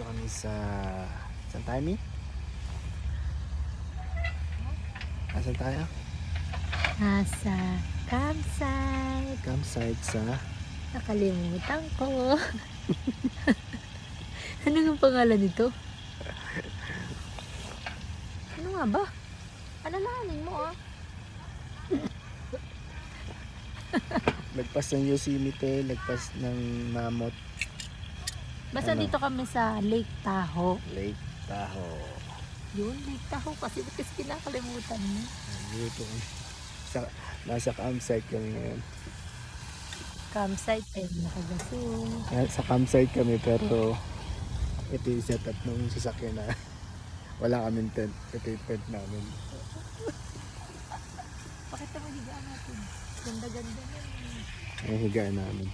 Dito kami sa saan tayo, Mi? Asan tayo? Nasa campsite. Campsite sa Nakalimutan ko. Ano ang pangalan nito? Ano nga ba? Alalahanin mo ah. lagpas ng Yosemite, lagpas ng Mammoth Basta Ano? dito kami sa Lake Tahoe. Lake Tahoe. Yun, Lake Tahoe kasi kinakalimutan mo. Dito sa nasa campsite kami ngayon. Campsite ay nakagasing. Sa campsite kami pero ito yung setup ng sasakyan na wala kaming tent. Ito yung tent namin. Pakita mo higaan natin. Ganda-ganda yan. Ang higaan namin.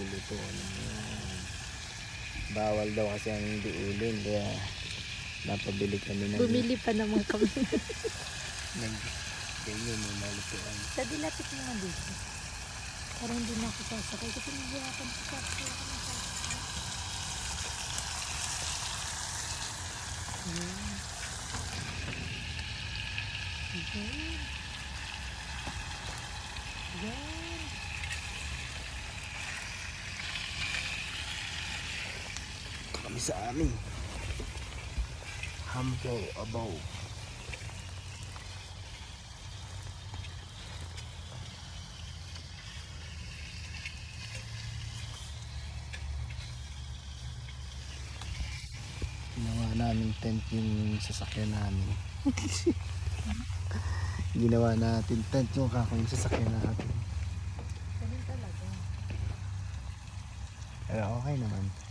Nagluluto naman. Bawal daw kasi ang hindi ulin kaya napabili kami ng Bumili pa naman kami. ganyan yung nalutuan. Sa dilapit mo nga dito. Parang hindi na ako sasakay kasi nagyakan ko sa Ayan. Ayan. Ayan. Kami sa amin. Humble above. Ginawa namin tent yung sasakyan namin. Ginawa natin tent yung kakong sasakyan natin. Ganun talaga. Pero okay naman.